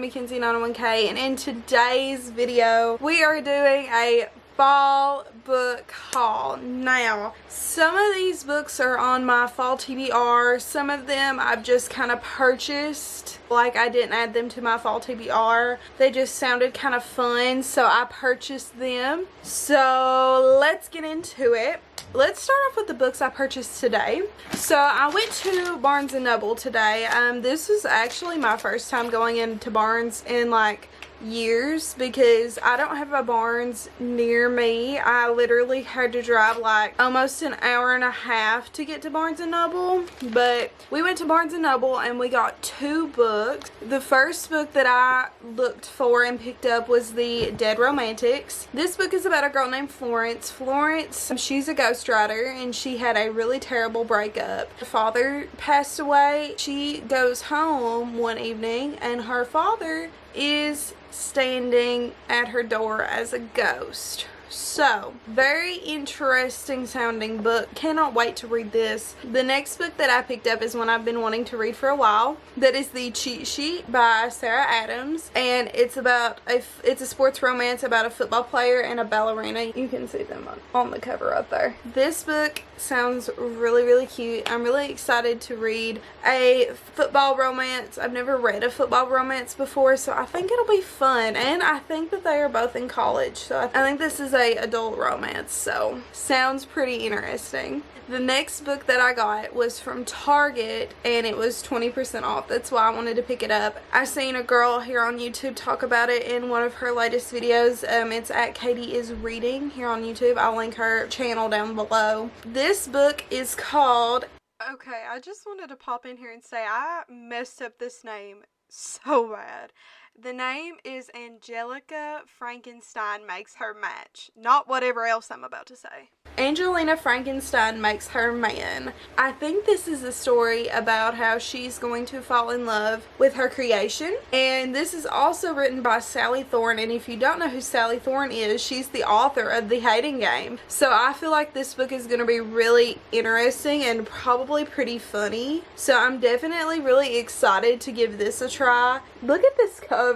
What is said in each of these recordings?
Mackenzie 901K, and in today's video we are doing a fall book haul. Now, some of these books are on my fall TBR. Some of them I've just kind of purchased. Like, I didn't add them to my fall TBR. They just sounded kind of fun, so I purchased them. So let's get into it. Let's start off with the books I purchased today. So I went to Barnes & Noble today. This was actually my first time going into Barnes in like years, because I don't have a Barnes near me. I literally had to drive like almost an hour and a half to get to Barnes & Noble. But we went to Barnes & Noble and we got 2 books. The first book that I looked for and picked up was the Dead Romantics. This book is about a girl named Florence. Florence, she's a ghostwriter and she had a really terrible breakup. Her father passed away. She goes home one evening and her father is standing at her door as a ghost. So, very interesting sounding book. Cannot wait to read this. The next book that I picked up is one I've been wanting to read for a while. That is The Cheat Sheet by Sarah Adams, and it's about it's a sports romance about a football player and a ballerina. You can see them on the cover up there. This book sounds really cute. I'm really excited to read a football romance. I've never read a football romance before, so I think it'll be fun, and I think that they are both in college, so I think this is a adult romance, so sounds pretty interesting. The next book that I got was from Target and it was 20% off. That's why I wanted to pick it up. I seen a girl here on YouTube talk about it in one of her latest videos. It's at Katie is Reading here on YouTube. I'll link her channel down below. This book is called... Okay, I just wanted to pop in here and say I messed up this name so bad. The name is Angelica Frankenstein Makes Her Match. Not whatever else I'm about to say. Angelina Frankenstein Makes Her Man. I think this is a story about how she's going to fall in love with her creation. And this is also written by Sally Thorne. And if you don't know who Sally Thorne is, she's the author of The Hating Game. So I feel like this book is going to be really interesting and probably pretty funny. So I'm definitely really excited to give this a try. Look at this cover.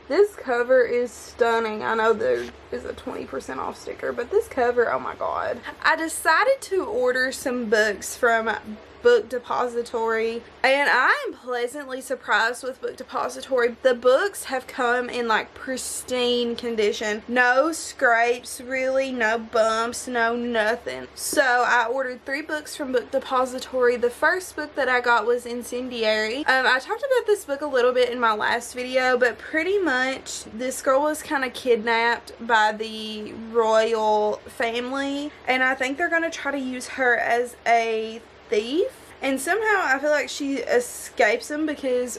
This cover is stunning. I know there is a 20% off sticker, but this cover, oh my god. I decided to order some books from Book Depository, and I am pleasantly surprised with Book Depository. The books have come in like pristine condition. No scrapes, really, no bumps, no nothing. So I ordered 3 books from Book Depository. The first book that I got was Incendiary. I talked about this book a little bit in my last video, but pretty much this girl was kind of kidnapped by the royal family, and I think they're going to try to use her as a thief. And somehow I feel like she escapes them because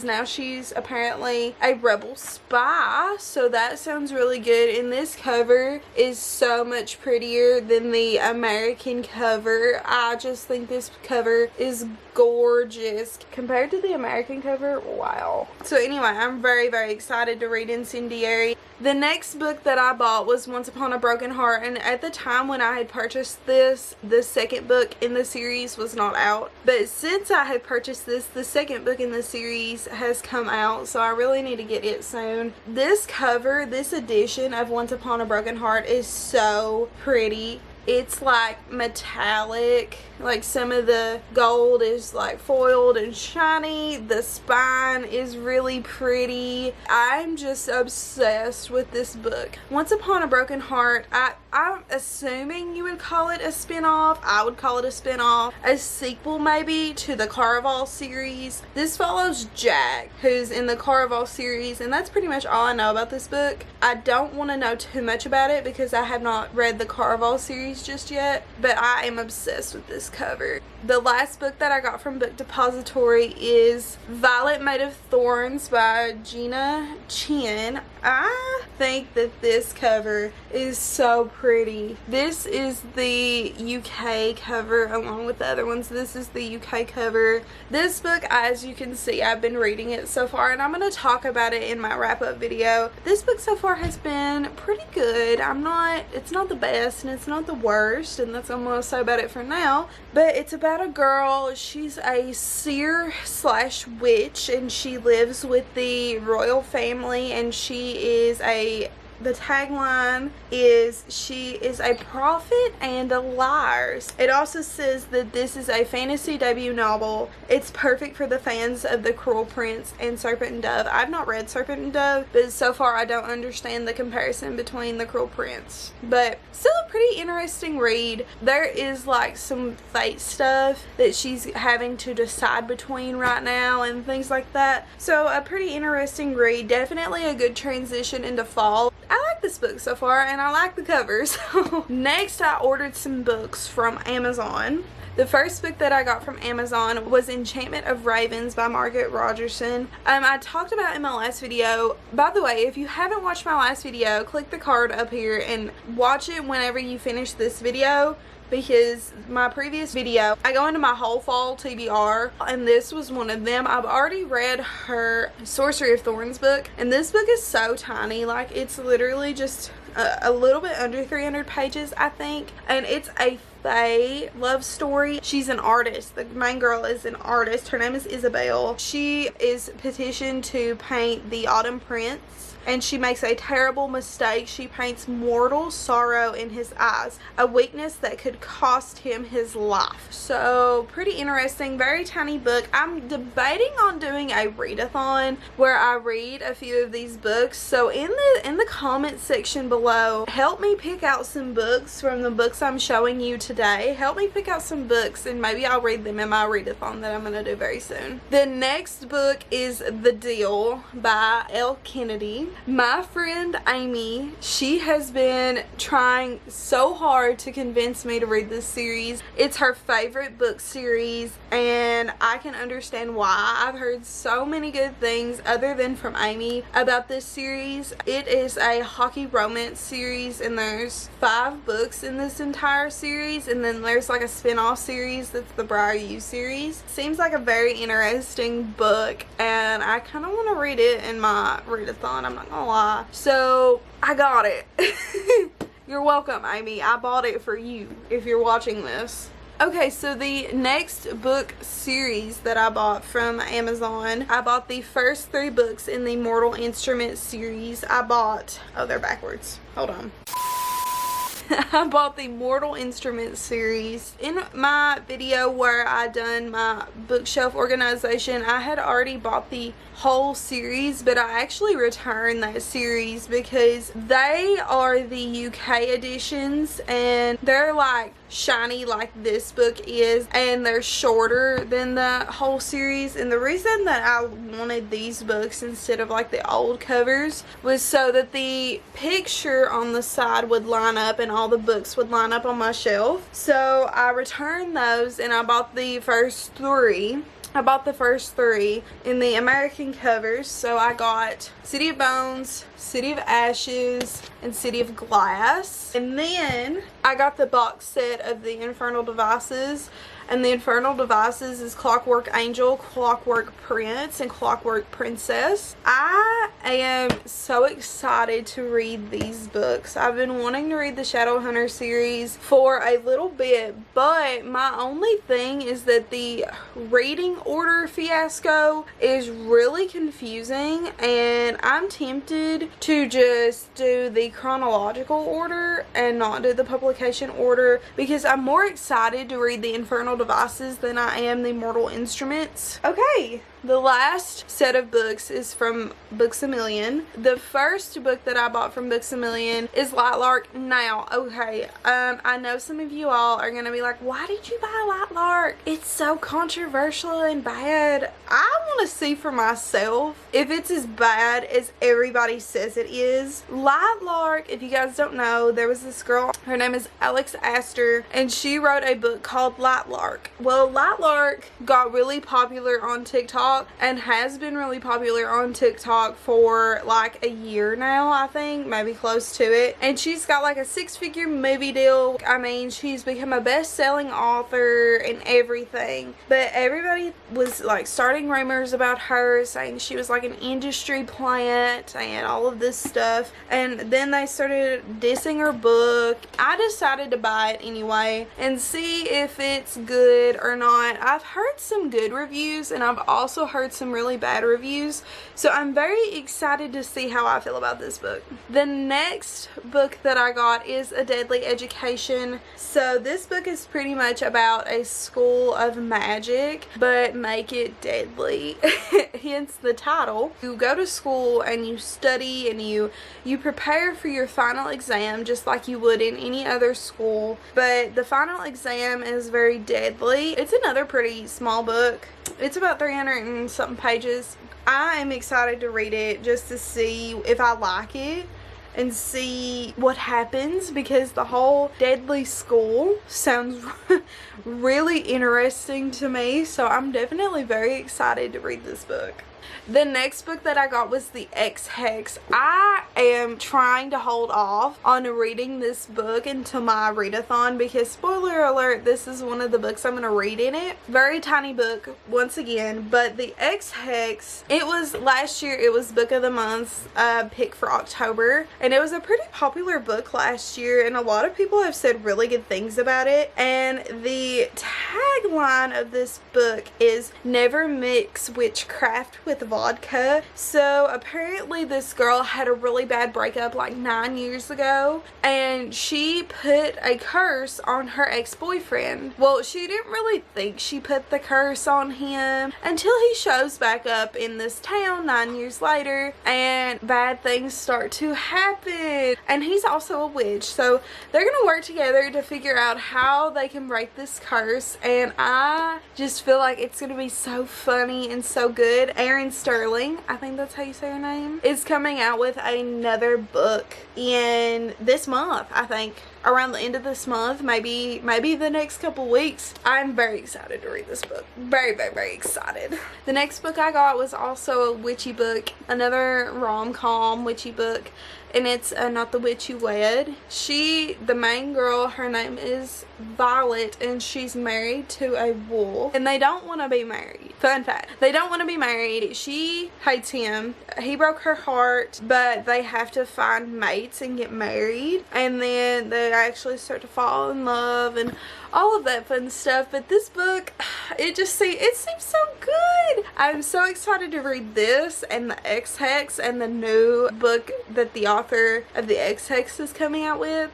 now she's apparently a rebel spy. So that sounds really good. And this cover is so much prettier than the American cover. I just think this cover is gorgeous compared to the American cover. Wow. So anyway, I'm very excited to read Incendiary. The next book that I bought was Once Upon a Broken Heart, and at the time when I had purchased this, the second book in the series was not out. But since I had purchased this, the second book in the series has come out, so I really need to get it soon. This cover, this edition of Once Upon a Broken Heart is so pretty. It's like metallic, like some of the gold is like foiled and shiny. The spine is really pretty. I'm just obsessed with this book. Once Upon a Broken Heart, I'm assuming you would call it a spin-off. I would call it a spin-off. A sequel maybe to the Caraval series. This follows Jack, who's in the Caraval series, and that's pretty much all I know about this book. I don't want to know too much about it because I have not read the Caraval series just yet, but I am obsessed with this cover. The last book that I got from Book Depository is Violet Made of Thorns by Gina Chen. I think that this cover is so pretty. This is the UK cover along with the other ones. This is the UK cover. This book, as you can see, I've been reading it so far, and I'm going to talk about it in my wrap-up video. This book so far has been pretty good. It's not the best and it's not the worst, and that's what I'm going to say about it for now. But it's about a girl. She's a seer slash witch, and she lives with the royal family, and the tagline is, she is a prophet and a liar. It also says that this is a fantasy debut novel. It's perfect for the fans of The Cruel Prince and Serpent and Dove. I've not read Serpent and Dove, but so far I don't understand the comparison between The Cruel Prince. But still a pretty interesting read. There is like some fate stuff that she's having to decide between right now and things like that. So a pretty interesting read. Definitely a good transition into fall. I like this book so far, and I like the covers. Next, I ordered some books from Amazon. The first book that I got from Amazon was Enchantment of Ravens by Margaret Rogerson. I talked about it in my last video. By the way, if you haven't watched my last video, click the card up here and watch it whenever you finish this video, because my previous video, I go into my whole fall TBR, and this was one of them. I've already read her Sorcery of Thorns book, and this book is so tiny. Like, it's literally just a little bit under 300 pages, I think, and it's a fae love story. She's an artist. The main girl is an artist. Her name is Isabel. She is petitioned to paint the Autumn Prince, and she makes a terrible mistake. She paints mortal sorrow in his eyes, a weakness that could cost him his life. So pretty interesting, very tiny book. I'm debating on doing a readathon where I read a few of these books. So in the comment section below, help me pick out some books from the books I'm showing you today. Help me pick out some books, and maybe I'll read them in my readathon that I'm going to do very soon. The next book is The Deal by Elle Kennedy. My friend Amy, she has been trying so hard to convince me to read this series. It's her favorite book series, and I can understand why. I've heard so many good things other than from Amy about this series. It is a hockey romance series, and there's 5 books in this entire series, and then there's like a spin-off series that's the Briar U series. Seems like a very interesting book, and I kind of want to read it in my readathon, I'm not gonna lie. So I got it. You're welcome, Amy. I bought it for you if you're watching this. Okay, so the next book series that I bought from Amazon, I bought the first 3 books in the Mortal Instruments series. Oh, they're backwards. Hold on. I bought the Mortal Instruments series. In my video where I done my bookshelf organization, I had already bought the whole series, but I actually returned that series because they are the UK editions, and they're like shiny like this book is, and they're shorter than the whole series. And the reason that I wanted these books instead of like the old covers was so that the picture on the side would line up and all the books would line up on my shelf. So I returned those, and I bought the first 3. I bought the first 3 in the American covers. So I got City of Bones, City of Ashes, and City of Glass. And then I got the box set of the Infernal Devices. And the Infernal Devices is Clockwork Angel, Clockwork Prince, and Clockwork Princess. I am so excited to read these books. I've been wanting to read the Shadowhunter series for a little bit, but my only thing is that the reading order fiasco is really confusing, and I'm tempted to just do the chronological order and not do the publication order, because I'm more excited to read the Infernal Devices than I am the Mortal Instruments. Okay, the last set of books is from Books A Million. The first book that I bought from Books A Million is Lightlark. Now, okay, I know some of you all are gonna be like, why did you buy Lightlark? It's so controversial and bad. I want to see for myself if it's as bad as everybody says it is. Lightlark, if you guys don't know, there was this girl, her name is Alex Astor, and she wrote a book called Lightlark. Well, Lightlark got really popular on TikTok TikTok and has been really popular on TikTok for like a year now, I think, maybe close to it. And she's got like a 6-figure movie deal. I mean, she's become a best-selling author and everything. But everybody was like starting rumors about her, saying she was like an industry plant and all of this stuff. And then they started dissing her book. I decided to buy it anyway and see if it's good or not. I've heard some good reviews and I've also heard some really bad reviews, so I'm very excited to see how I feel about this book. The next book that I got is A Deadly Education. So this book is pretty much about a school of magic, but make it deadly. Hence the title. You go to school and you study and you prepare for your final exam just like you would in any other school, but the final exam is very deadly. It's another pretty small book. It's about 300 and something pages. I am excited to read it just to see if I like it and see what happens, because the whole deadly school sounds really interesting to me, so I'm definitely very excited to read this book. The next book that I got was The Ex-Hex. I am trying to hold off on reading this book until my readathon, because spoiler alert, this is one of the books I'm going to read in it. Very tiny book once again, but The Ex-Hex, it was last year, it was book of the month pick for October, and it was a pretty popular book last year, and a lot of people have said really good things about it. And the tagline of this book is "Never mix witchcraft with vodka." So apparently this girl had a really bad breakup like 9 years ago, and she put a curse on her ex-boyfriend. Well, she didn't really think she put the curse on him until he shows back up in this town 9 years later, and bad things start to happen. And he's also a witch, so they're gonna work together to figure out how they can break this curse, and I just feel like it's gonna be so funny and so good. Erin Sterling, I think that's how you say her name, is coming out with another book in this month. I think around the end of this month, maybe the next couple weeks. I'm very excited to read this book. Very, very, very excited. The next book I got was also a witchy book, another rom-com witchy book, and it's Not the Witch You Wed. The main girl, her name is Violet, and she's married to a wolf, and they don't want to be married. Fun fact, they don't want to be married. She hates him. He broke her heart, but they have to find mates and get married, and then they actually start to fall in love and all of that fun stuff. But this book, it seems so good. I'm so excited to read this and The Ex-Hex and the new book that the author of The Ex-Hex is coming out with.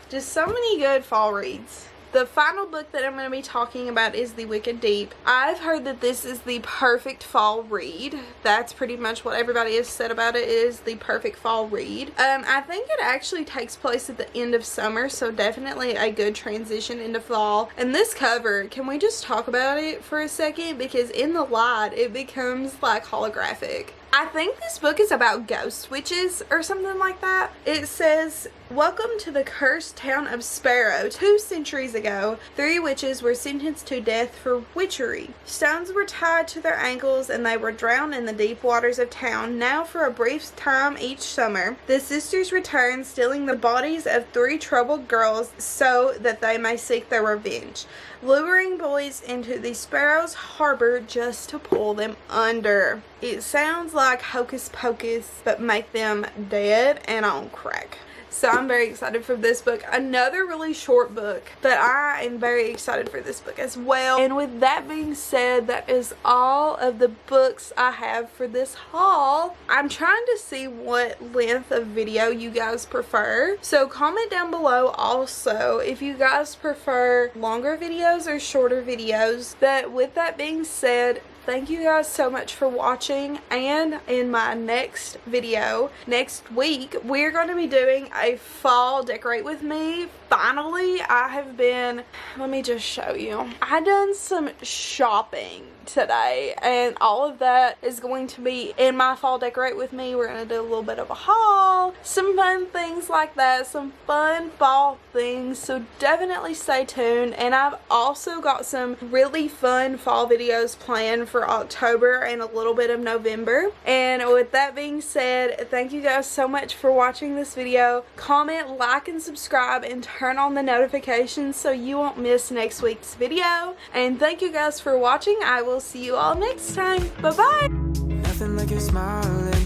Just so many good fall reads. The final book that I'm going to be talking about is The Wicked Deep. I've heard that this is the perfect fall read. That's pretty much what everybody has said about it. It is the perfect fall read. I think it actually takes place at the end of summer, so definitely a good transition into fall. And this cover, can we just talk about it for a second? Because in the light, it becomes like holographic. I think this book is about ghost witches or something like that. It says, "Welcome to the cursed town of Sparrow. 2 centuries ago, 3 witches were sentenced to death for witchery. Stones were tied to their ankles and they were drowned in the deep waters of town. Now for a brief time each summer, the sisters return, stealing the bodies of 3 troubled girls so that they may seek their revenge, luring boys into the Sparrow's harbor just to pull them under." It sounds like Hocus Pocus, but make them dead and on crack. So I'm very excited for this book. Another really short book, but I am very excited for this book as well. And with that being said, that is all of the books I have for this haul. I'm trying to see what length of video you guys prefer. So comment down below also if you guys prefer longer videos or shorter videos. But with that being said, thank you guys so much for watching, and in my next video next week we're going to be doing a fall decorate with me. Finally, let me just show you. I done some shopping today, and all of that is going to be in my fall decorate with me. We're going to do a little bit of a haul, some fun things like that, some fun fall things, so definitely stay tuned. And I've also got some really fun fall videos planned for October and a little bit of November. And with that being said, thank you guys so much for watching this video. Comment, like, and subscribe, and turn on the notifications so you won't miss next week's video. And thank you guys for watching. I will see you all next time. Bye bye. Nothing like your smile.